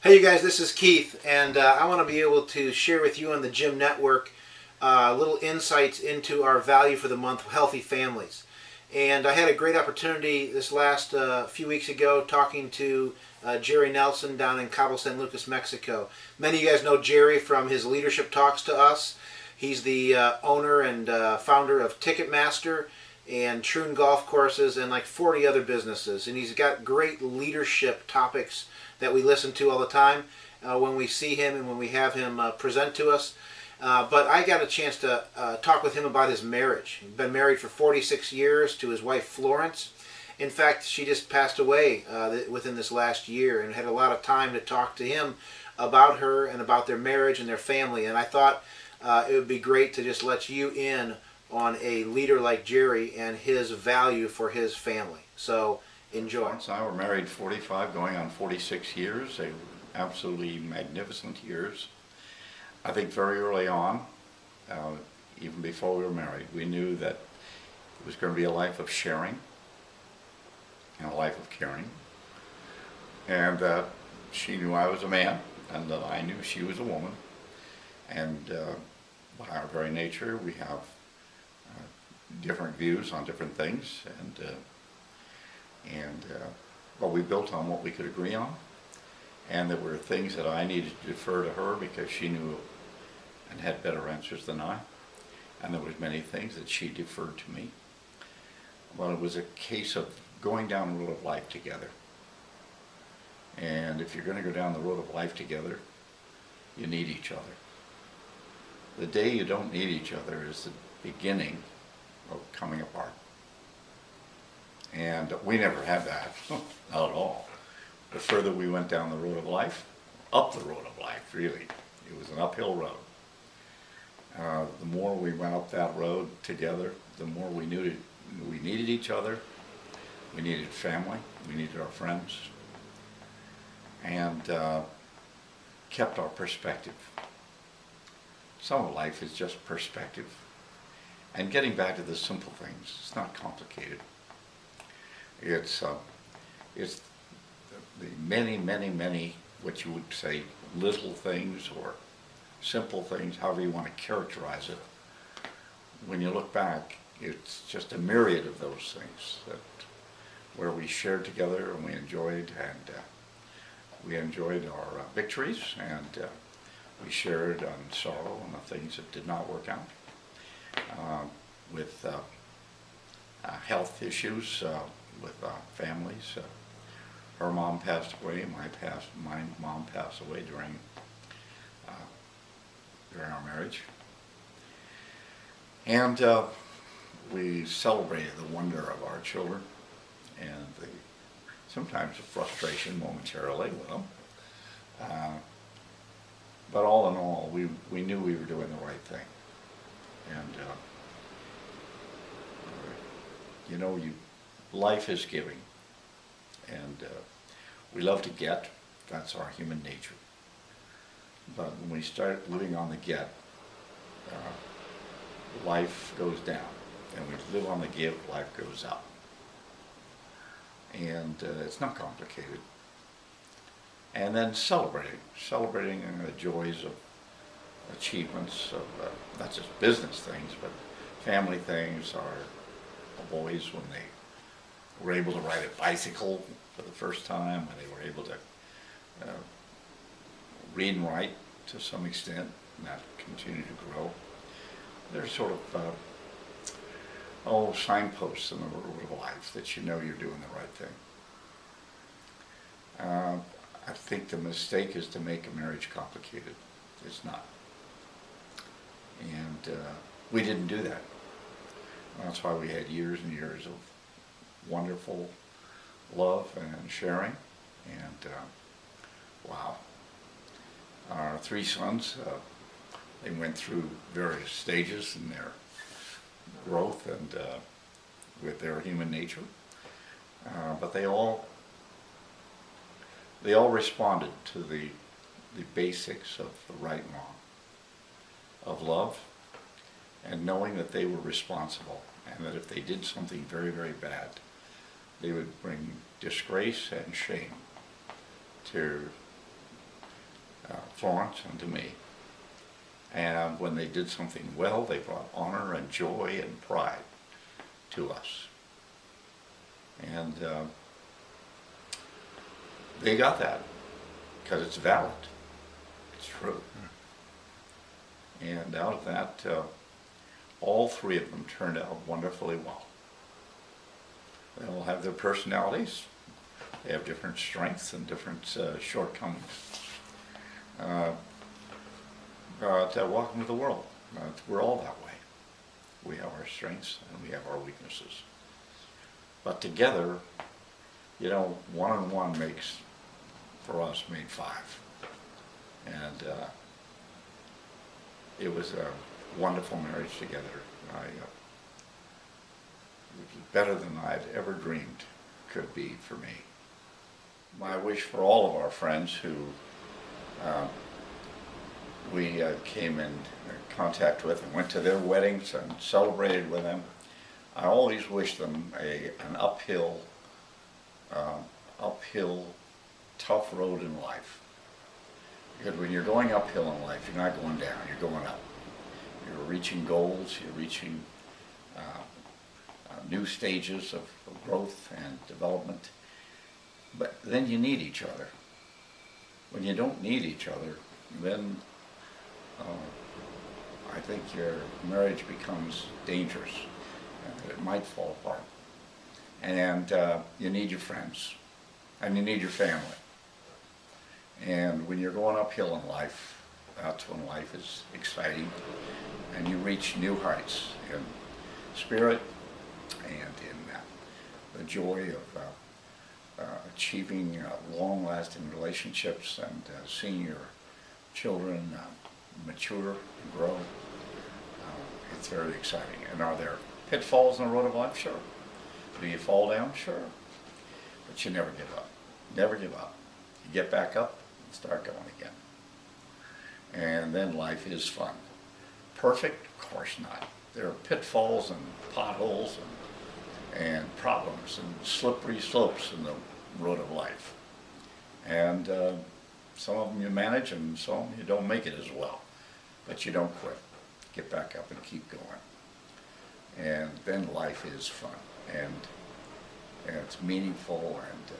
Hey, you guys, this is Keith, and I want to be able to share with you on the Gym Network little insights into our value for the month, healthy families. And I had a great opportunity this last few weeks ago talking to Jerry Nelson down in Cabo San Lucas, Mexico. Many of you guys know Jerry from his leadership talks to us. He's the owner and founder of Ticketmaster and Troon Golf Courses and like 40 other businesses. And he's got great leadership topics that we listen to all the time when we see him and when we have him present to us. But I got a chance to talk with him about his marriage. He's been married for 46 years to his wife Florence. In fact, she just passed away within this last year, and had a lot of time to talk to him about her and about their marriage and their family. And I thought it would be great to just let you in on a leader like Jerry and his value for his family. So enjoy. Florence and I were married 45, going on 46 years. They were absolutely magnificent years. I think very early on, even before we were married, we knew that it was going to be a life of sharing and a life of caring. And that she knew I was a man, and that I knew she was a woman. And by our very nature, we have different views on different things, but we built on what we could agree on. And there were things that I needed to defer to her because she knew and had better answers than I. And there was many things that she deferred to me. Well, it was a case of going down the road of life together. And if you're going to go down the road of life together, you need each other. The day you don't need each other is the beginning of coming apart. And we never had that, not at all. The further we went down the road of life, up the road of life, really, it was an uphill road. The more we went up that road together, the more we knew we needed each other, we needed family, we needed our friends, and kept our perspective. Some of life is just perspective. And getting back to the simple things, it's not complicated. It's the many, what you would say, little things or simple things, however you want to characterize it. When you look back, it's just a myriad of those things where we shared together and we enjoyed, our victories, and we shared on sorrow and the things that did not work out. With health issues, with families. Her mom passed away, my mom passed away during our marriage. And we celebrated the wonder of our children and sometimes the frustration momentarily with them. But all in all, we knew we were doing the right thing. And life is giving, and we love to get. That's our human nature. But when we start living on the get, life goes down, and we live on the give, life goes up. And it's not complicated. And then celebrating the joys of achievements of not just business things, but family things. Our boys, when they were able to ride a bicycle for the first time, and they were able to read and write to some extent, and that continued to grow. They're sort of signposts in the road of life that you know you're doing the right thing. I think the mistake is to make a marriage complicated. It's not. And we didn't do that. That's why we had years and years of wonderful love and sharing. And wow. Our three sons, they went through various stages in their growth and with their human nature. But they all responded to the basics of the right and wrong, of love, and knowing that they were responsible, and that if they did something very, very bad, they would bring disgrace and shame to Florence and to me. And when they did something well, they brought honor and joy and pride to us. And they got that because it's valid. It's true. And out of that, all three of them turned out wonderfully well. They all have their personalities. They have different strengths and different shortcomings. But welcome to the world. We're all that way. We have our strengths and we have our weaknesses. But together, you know, one and one makes, for us, made five. And it was a wonderful marriage together. It was better than I'd ever dreamed could be for me. My wish for all of our friends who we came in contact with and went to their weddings and celebrated with them, I always wish them an uphill, tough road in life. Because when you're going uphill in life, you're not going down, you're going up. You're reaching goals, you're reaching new stages of growth and development. But then you need each other. When you don't need each other, then I think your marriage becomes dangerous and it might fall apart. And you need your friends and you need your family. And when you're going uphill in life, that's when life is exciting and you reach new heights in spirit and in the joy of achieving long-lasting relationships and seeing your children mature and grow. It's very exciting. And are there pitfalls on the road of life? Sure. Do you fall down? Sure. But you never give up. Never give up. You get back up and start going again. And then life is fun. Perfect? Of course not. There are pitfalls and potholes and problems and slippery slopes in the road of life. And some of them you manage and some of them you don't make it as well. But you don't quit. Get back up and keep going. And then life is fun and it's meaningful and